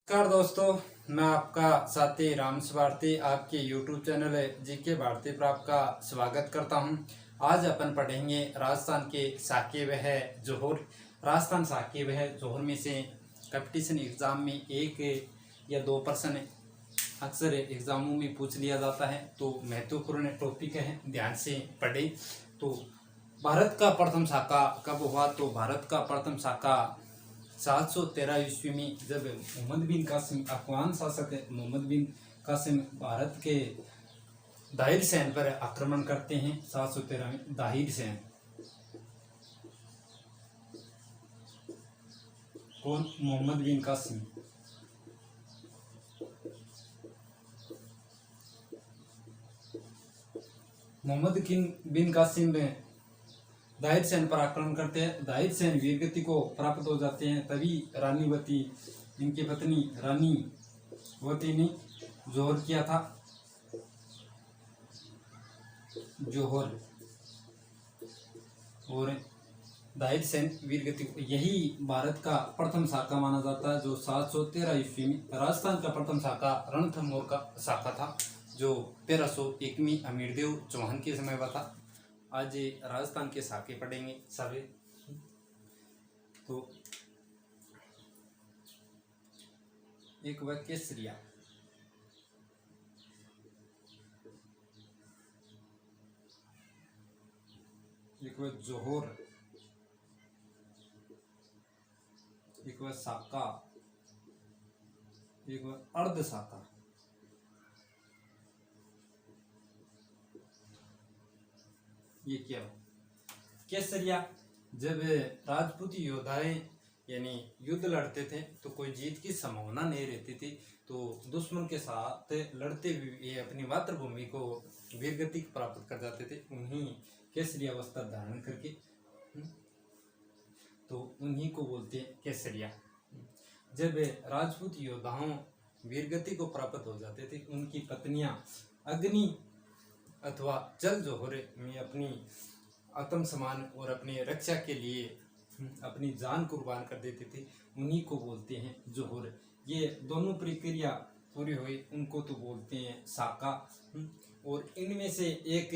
नमस्कार दोस्तों, मैं आपका साथी रामस भारती आपके YouTube चैनल जीके भारती पर आपका स्वागत करता हूं। आज अपन पढ़ेंगे राजस्थान के साकेत है जोहर। राजस्थान साकेत है जोहर में से कंपटीशन एग्जाम में एक या दो प्रश्न अक्सर एग्जामों में पूछ लिया जाता है, तो महत्वपूर्ण टॉपिक है, ध्यान से पढ़ें। तो भारत का प्रथम साका कब हुआ? तो भारत का प्रथम साका 713 ईस्वी में, जब मोहम्मद बिन कासिम अफगान शासक मोहम्मद बिन कासिम भारत के दाहिर सैन पर आक्रमण करते हैं। 713 में दाहिर सैन कौन? मोहम्मद बिन कासिम। मोहम्मद बिन कासिम दाहिर सैन पर आक्रमण करते हैं। दाहिर सैन वीरगति को प्राप्त हो जाते हैं। तभी रानीवती, इनकी पत्नी रानीवती ने जोहर किया था। जोहर और दाहिर सैन वीरगति, यही भारत का प्रथम शाखा माना जाता है, जो 713 ईस्वी में। राजस्थान का प्रथम शाखा रणथंभौर का शाखा था, जो 1301 अमीरदेव चौहान के समय हुआ था। आज राजस्थान के साके पढ़ेंगे सभी। तो एक वह केसरिया, एक वह जोहर, एक वह साका, एक वह अर्ध साका। ये क्या हो? केसरिया, जब राजपूत योद्धाएं यानी युद्ध लड़ते थे तो कोई जीत की संभावना नहीं रहती थी, तो दुश्मन के साथ लड़ते हुए ये अपनी मातृभूमि को वीरगति प्राप्त कर जाते थे। उन्हीं केसरिया वस्त्र धारण करके, तो उन्हीं को बोलते हैं केसरिया। जब राजपूत योद्धाओं वीरगति को प्राप्त हो जाते थे, उनकी पत्नियां अग्नि अथवा जल जोहर में अपनी आत्मसम्मान और अपनी रक्षा के लिए अपनी जान कुर्बान कर देते थे, उन्हीं को बोलते हैं जोहर। ये दोनों प्रक्रिया पूरी हुई, उनको तो बोलते हैं साका। और इनमें से एक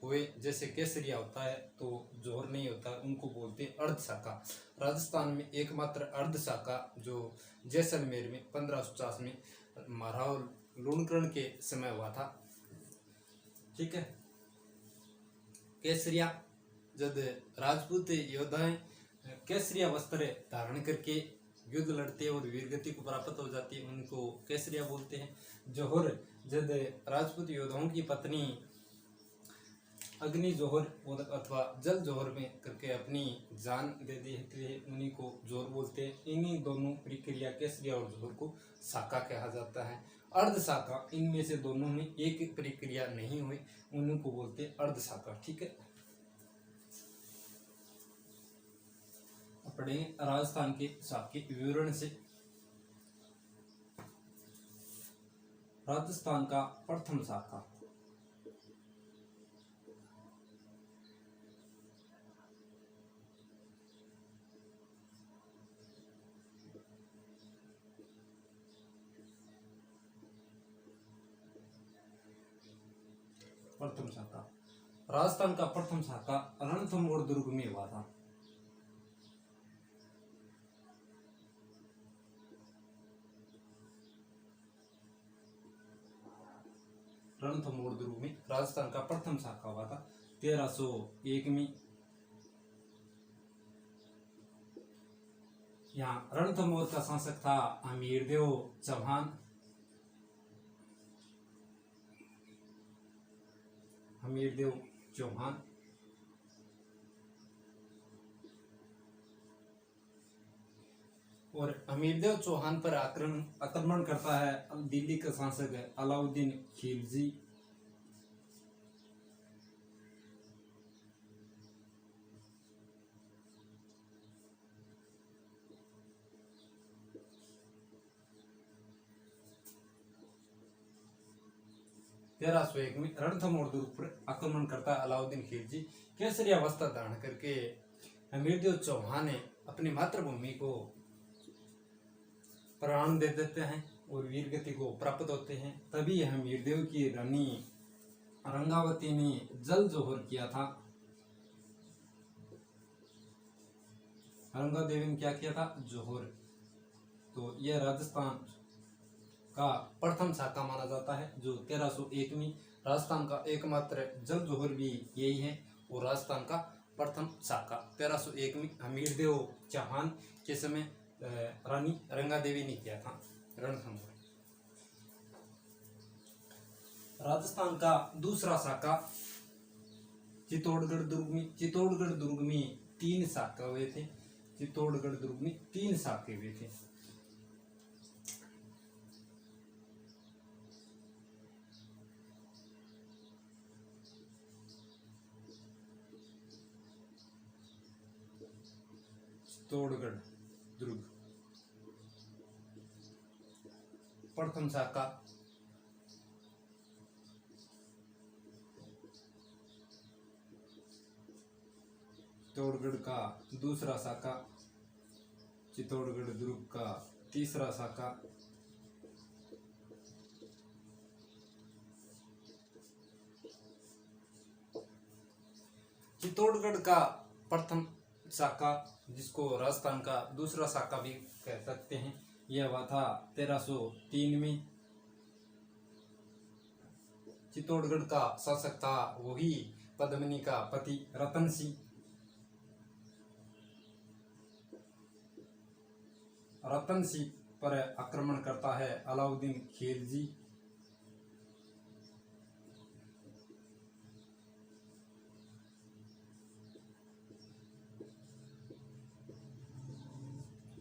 हुए, जैसे केसरिया होता है तो जोहर नहीं होता, उनको बोलते हैं अर्ध साका। राजस्थान में एकमात्र अर्ध साका जो जैसलमेर में 1550 में महाराव लूणकरण के समय हुआ था। ठीक है। केसरिया, जब राजपूत योद्धाएं केसरिया वस्त्र धारण करके युद्ध लड़ते और वीरगति को प्राप्त हो जाती है, उनको केसरिया बोलते हैं। जोहर, जब राजपूत योद्धाओं की पत्नी अग्नि जोहर अथवा जल जोहर में करके अपनी जान दे देती है, उन्हीं को जोहर बोलते हैं। इन्हीं दोनों प्रक्रिया केसरिया और जोहर को साका कहा जाता है। अर्ध साका, इनमें से दोनों में एक प्रक्रिया नहीं हुई, उन्हीं को बोलते हैं अर्ध साका। ठीक है। पढ़ेंगे राजस्थान के साके विवरण से। राजस्थान का प्रथम साका, प्रथम शाखा राजस्थान का प्रथम शाखा रणथंभौर दुर्ग में हुआ था। रणथंभौर दुर्ग में राजस्थान का प्रथम शाखा हुआ था 1301 में। यहाँ रणथंभौर का शासक था अमीरदेव चौहान। अमीरदेव चौहान और अमीरदेव चौहान पर आक्रमण करता है दिल्ली का शासक अलाउद्दीन खिलजी। तेरह सौ एक में रणथंभौर दुर्ग पर आक्रमण करता है अलाउद्दीन खिलजी। केसरिया वस्त्र धारण करके अमीरदेव चौहान ने अपनी मातृभूमि को प्राण दे देते हैं और वीर गति को प्राप्त होते हैं। तभी हम वीरदेव की रानी रंगावती ने जल जोहर किया था। रंगा देवी ने क्या किया था? जोहर। तो यह राजस्थान का प्रथम शाखा माना जाता है, जो 1301वीं राजस्थान का एकमात्र जल जोहर भी यही है और राजस्थान का प्रथम शाखा 1301वीं हमीरदेव चौहान के समय रानी रंगा देवी ने किया था रणथंभौर। राजस्थान का दूसरा शाखा चित्तौड़गढ़ दुर्ग में 3 शाखा हुए थे। चित्तौड़गढ़ दुर्ग में 3 शाखे हुए थे। चित्तौड़गढ़ दुर्ग प्रथम शाखा, चित्तौड़गढ़ का दूसरा शाखा, चित्तौड़गढ़ दुर्ग का तीसरा शाखा, चित्तौड़गढ़ का प्रथम शाखा जिसको राजस्थान का दूसरा शाखा भी कह सकते हैं, यह हुआ था 1303 में। चित्तौड़गढ़ का शासक था वही पद्मिनी का पति रतन सिंह। रतन सिंह पर आक्रमण करता है अलाउद्दीन खिलजी।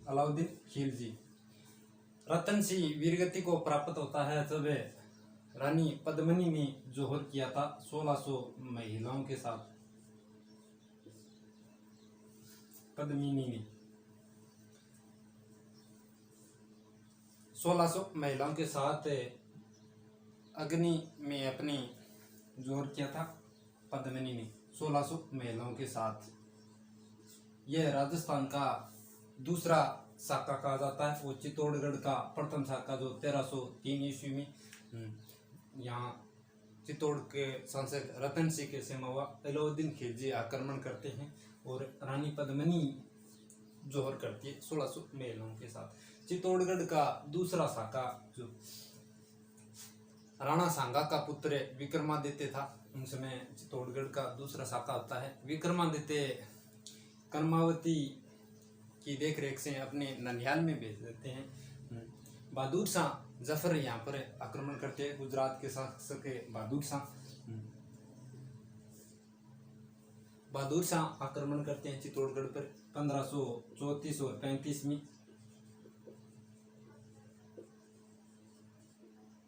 अलाउद्दीन खिलजी। रतन सिंह वीरगति को प्राप्त होता है जब रानी पद्मिनी ने जोहर किया था 1600 महिलाओं के साथ। पद्मिनी ने 1600 महिलाओं के साथ अग्नि में अपनी जोहर किया था। पद्मिनी ने 1600 महिलाओं के साथ। यह राजस्थान का दूसरा शाखा कहा जाता है। वो चित्तौड़गढ़ का प्रथम शाखा जो 1303 ईस्वी में यहाँ चित्तौड़ के सांसद रतन सिंह के समय हुआ। अलाउद्दीन खिलजी आक्रमण करते हैं और रानी पद्मिनी जोहर करती है 1600 महिलाओं के साथ। चित्तौड़गढ़ का दूसरा शाखा जो राणा सांगा का पुत्र विक्रमादित्य था, उन समय चित्तौड़गढ़ का दूसरा शाखा होता है। विक्रमादित्य कर्मावती की देखरेख से अपने ननिहाल में भेज देते हैं। बहादुर शाह जफर यहाँ पर आक्रमण करते हैं। गुजरात के शासक बहादुर शाह आक्रमण करते हैं चित्तौड़गढ़ पर 1534 और 35 में।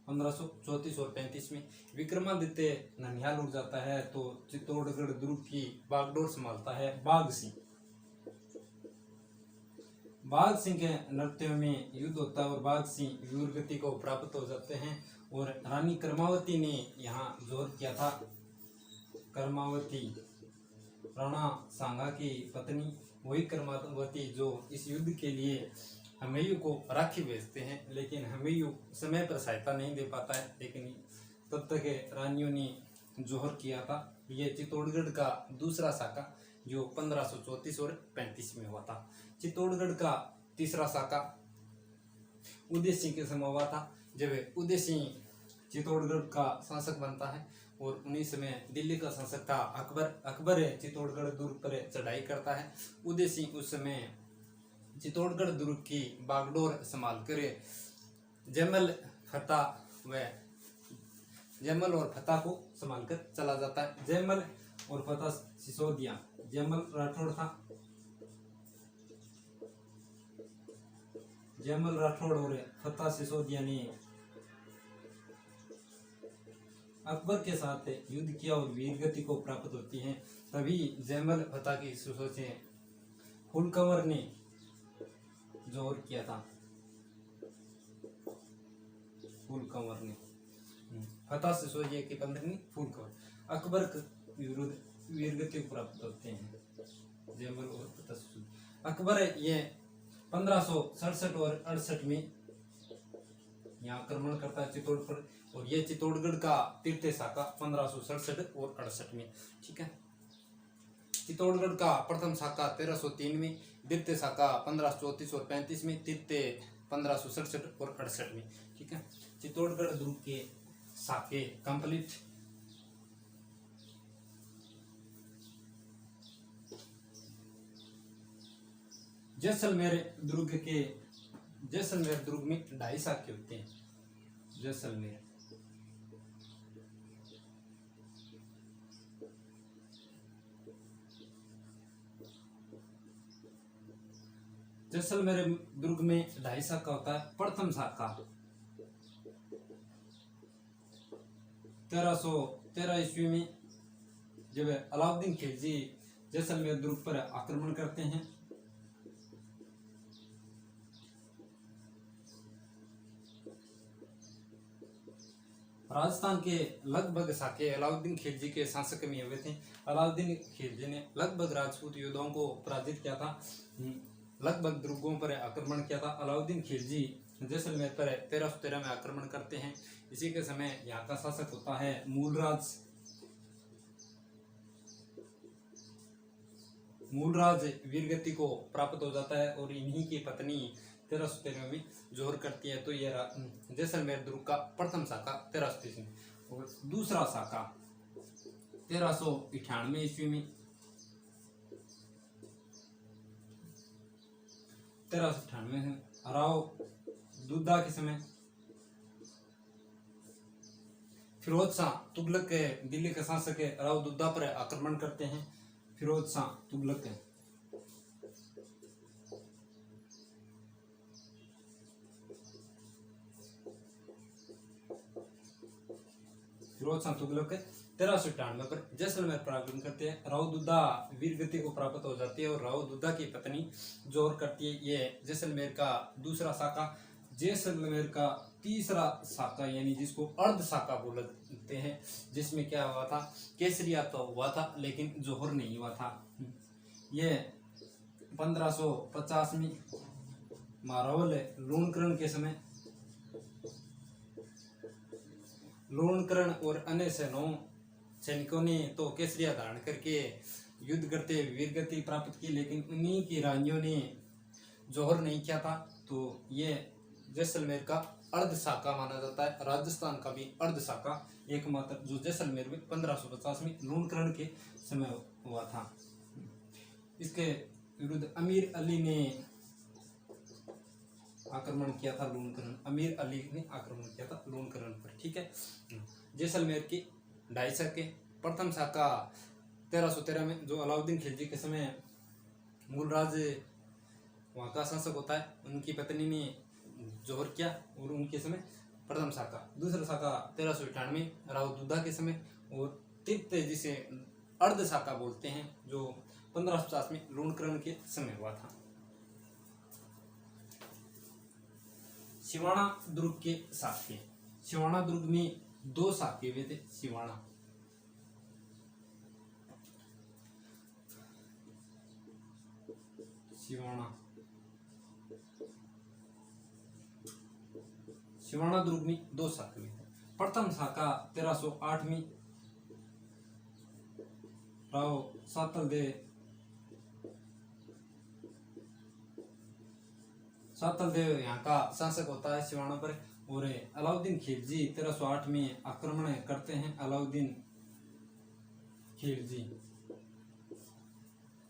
1534 और 35 में विक्रमादित्य ननिहाल उड़ जाता है तो चित्तौड़गढ़ दुर्ग की बागडोर संभालता है बाघ सिंह। बाघ सिंह के नृत्य में युद्ध होता है और बाघ सिंह वीरगति को प्राप्त हो जाते हैं और रानी कर्मावती ने यहाँ जोर किया था। कर्मावती राणा सांगा की पत्नी, वही कर्मावती जो इस युद्ध के लिए हमयू को राखी भेजते हैं, लेकिन हमयू समय पर सहायता नहीं दे पाता है। लेकिन तब तक रानियों ने जोहर किया था। ये चित्तौड़गढ़ का दूसरा शाखा जो 1534 और 35 में हुआ था। चित्तौड़गढ़ का तीसरा शाखा उदय सिंह के समय हुआ था, जब उदय सिंह चित्तौड़गढ़ का शासक बनता है और उन्हीं समय दिल्ली का शासक था अकबर चित्तौड़गढ़ दुर्ग पर चढ़ाई करता है। उदय सिंह उस समय चित्तौड़गढ़ दुर्ग की बागडोर संभाल कर जैमल और फतेह को संभाल कर चला जाता है। जैमल और फतेह सिसोदिया, जैमल राठौड़ था। जैमल राठौड़ और फतेह सिसोदिया ने अकबर के साथ युद्ध किया और वीरगति को प्राप्त होती है। तभी जैमल फतेह की सिसोदिया फूलकंवर ने जोहर किया था। फूलकंवर ने फतेह सिसोदिया की पत्नी फूलकंवर अकबर के विरुद्ध वीरगति को प्राप्त होते हैं। जैमल और फतेह सिसोदिया। अकबर ये 1567 और 68 में यहाँ आक्रमण करता है चित्तौड़ पर। और ये चित्तौड़गढ़ का तृतीय शाखा 1567 और 68 में। ठीक है, चित्तौड़गढ़ का प्रथम शाखा 1303 में, द्वितीय शाखा 1534 और 35 में, तृतीय 1567 और 68 में। ठीक है, चित्तौड़गढ़ दुर्ग के शाखे कंप्लीट। जैसलमेर दुर्ग में 2.5 शाखे होते हैं। जैसलमेर दुर्ग में 2.5 शाखा होता है। प्रथम शाखा 1313 ईस्वी में, जब अलाउद्दीन खिलजी जैसलमेर दुर्ग पर आक्रमण करते हैं। राजस्थान के लगभग शाखे अलाउद्दीन खिलजी के शासक में हुए थे। अलाउद्दीन खिलजी ने लगभग राजपूत योद्धाओं को पराजित किया था, लगभग दुर्गों पर आक्रमण किया था। अलाउद्दीन खिलजी जैसलमेर पर 1313 में आक्रमण करते हैं। इसी के समय यहाँ का शासक होता है मूलराज वीरगति को प्राप्त हो जाता है और इन्हीं की पत्नी 1313 में जोहर करती है। तो ये जैसलमेर दुर्ग का प्रथम शाखा 1330 में। और दूसरा शाखा 1398 ईस्वी में, 1398 में राव दुद्दा के समय फिरोज शाह तुगलक के दिल्ली के शासक राव दुद्दा पर आक्रमण करते हैं। फिरोज शाह तुगलक तुगलक 1398 पर जैसलमेर पर आक्रमण करते हैं। राव दुद्दा वीरगति को प्राप्त हो जाती है और राव दुद्दा की पत्नी जोहर करती है। ये जैसलमेर का दूसरा शाखा। जैसलमेर का तीसरा शाखा यानी जिसको अर्ध शाखा बोलते हैं, जिसमें क्या हुआ था, केसरिया तो हुआ था लेकिन जोहर नहीं हुआ था। ये 1550 में मारवल लूणकरण के समय लूणकरण और अन्य सैनिकों ने तो केसरिया धारण करके युद्ध करते वीरगति प्राप्त की, लेकिन उन्हीं की रानियों ने जोहर नहीं किया था। तो ये जैसलमेर का अर्ध शाखा माना जाता है। राजस्थान का भी अर्ध शाखा एकमात्र जो जैसलमेर में 1550 में लूणकरण के समय हुआ था। इसके विरुद्ध अमीर अली ने आक्रमण किया था लूणकरण। अमीर अली ने आक्रमण किया था लूणकरण पर। ठीक है, जैसलमेर की 2.5 शाखे। प्रथम शाखा 1313 में, जो अलाउद्दीन खिलजी के समय मूलराज वहाँ का शासक होता है, उनकी पत्नी ने जोहर किया और उनके समय प्रथम शाखा। दूसरा शाखा 1398 राव दुद्दा के समय। और तृतीय जिसे अर्ध शाखा बोलते हैं, जो 1550 में लूणकरण के समय हुआ था। सिवाना दुर्ग के शाखे। सिवाना दुर्ग में 2 शाखे हुए थे। सिवाना दुर्ग में 2 शाखे हुए थे। प्रथम शाखा 1308 में राव सातलदेव यहाँ का शासक होता है सिवाना पर। और अलाउद्दीन खिलजी 1308 में आक्रमण करते हैं। अलाउद्दीन खिलजी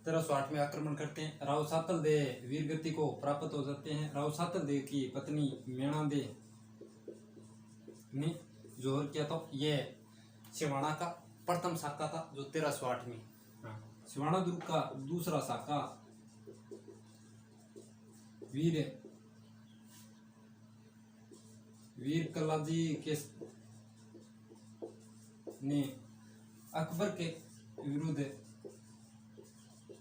1308 में आक्रमण करते हैं। राव सातलदेव वीरगति को प्राप्त हो जाते हैं। राव सातलदेव की पत्नी मेणादे ने जोहर किया। तो ये सिवाना का प्रथम शाखा था जो 1308 में। सिवाना दुर्ग का दूसरा शाखा वीर कलाजी के ने अकबर के विरुद्ध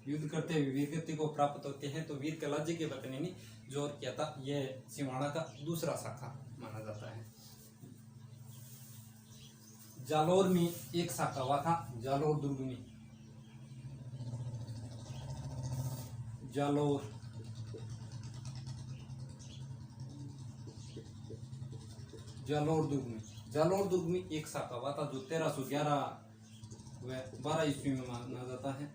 युद्ध करते हुए वीरगति को प्राप्त होते हैं। तो वीर कलाजी के पत्नी ने जोहर किया था। यह सिवाना का दूसरा शाखा माना जाता है। जालोर में एक शाखा हुआ था। जालोर दुर्ग में जालोर दुर्ग में एक शाखा हुआ था जो 1311 व 12 ईस्वी में माना जाता है।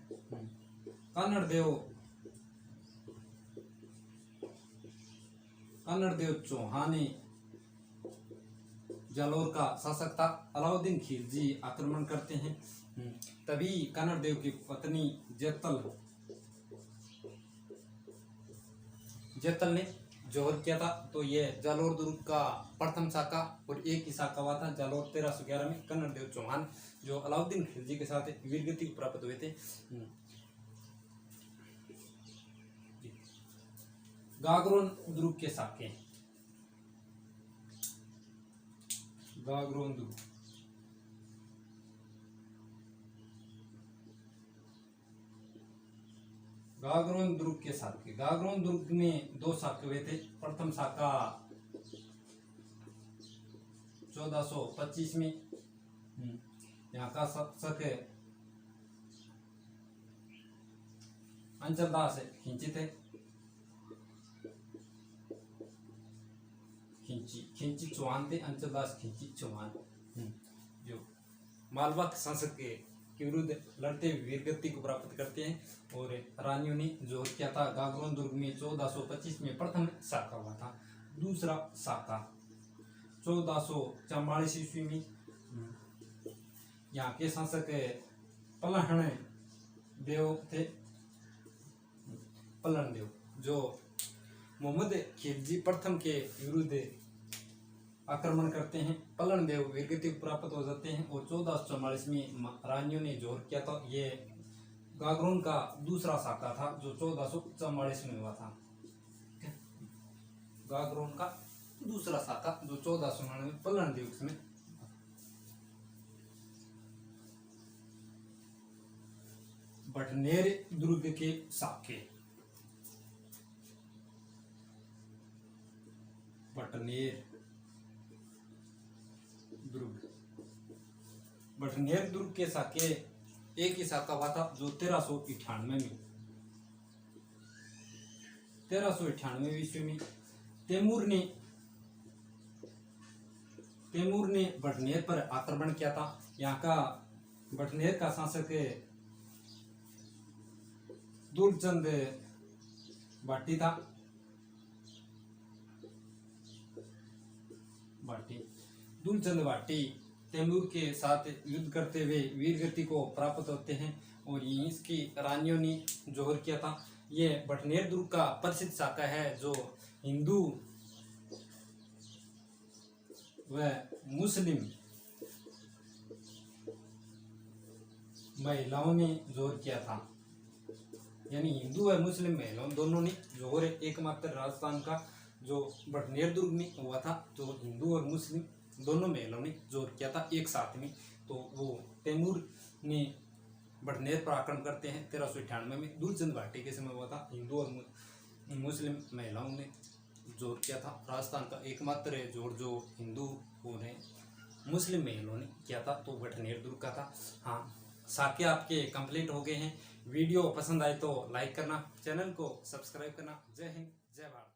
कन्नड़ देव चौहान जालोर का शासक था। अलाउद्दीन खिलजी आक्रमण करते हैं। तभी कन्नड़ देव की पत्नी जेतल ने जोहर किया था। तो ये जालोर दुर्ग का प्रथम शाखा और एक ही शाखा हुआ था जालोर 1311 में। कन्नड़ देव चौहान जो अलाउद्दीन खिलजी के साथ वीरगति को प्राप्त हुए थे। गागरोन दुर्ग के शाखे गागरोन दुर्ग के शाखे गागरोन दुर्ग में 2 शाखे हुए थे। प्रथम शाखा 1425 में यहाँ का शासक अंचलदास खिंची थे। खिंची चौहान थे। अंचलदास खिंची चौहान जो मालवा के शासक के विरुद्ध लड़ते वीरगति को प्राप्त करते हैं। और रानियों ने जोर किया था। गागरोन दुर्ग में 1425 में प्रथम शाखा हुआ था। दूसरा शाखा 1444 ईस्वी में यहाँ के शासक पलहण देव थे। पलहण देव जो मोहम्मद खिलजी प्रथम के विरुद्ध आक्रमण करते हैं। पलहण देव वीरगति प्राप्त हो जाते हैं। और 1444 में रानियों ने जोर किया था। ये गागरोन का दूसरा शाखा था जो 1444 में हुआ था। गागरोन का दूसरा शाखा जो 1499 में पलहण देव में। बटनेर दुर्ग के शाखे बटनेर दुर्ग के शाखे एक ही शाखा हुआ था जो 1398 ईस्वी में तैमूर ने बटनेर पर आक्रमण किया था। यहाँ का बटनेर का शासक दुलचंद भाटी था। दुलचंद भाटी तैमूर के साथ युद्ध करते हुए वीरगति को प्राप्त होते हैं। और इसकी रानियों ने जोहर किया था। ये बटनेर दुर्ग का प्रसिद्ध शाखा है जो हिंदू व मुस्लिम महिलाओं ने जोहर किया था। यानी हिंदू व मुस्लिम महिलाओं दोनों ने जोहर एकमात्र राजस्थान का जो बटनेर दुर्ग में हुआ था। तो हिंदू और मुस्लिम दोनों महिलाओं ने जोर किया था एक साथ में। तो वो तैमूर ने बटनेर पर आक्रमण करते हैं 1398 में। दुलचंद भाटी के समय हुआ था। हिंदू और मुस्लिम महिलाओं ने जोर किया था। राजस्थान का एकमात्र जोर जो हिंदू और मुस्लिम महिलाओं ने किया था तो बटनेर दुर्ग का था। हाँ, शाखे आपके कंप्लीट हो गए हैं। वीडियो पसंद आए तो लाइक करना, चैनल को सब्सक्राइब करना। जय हिंद, जय भारत।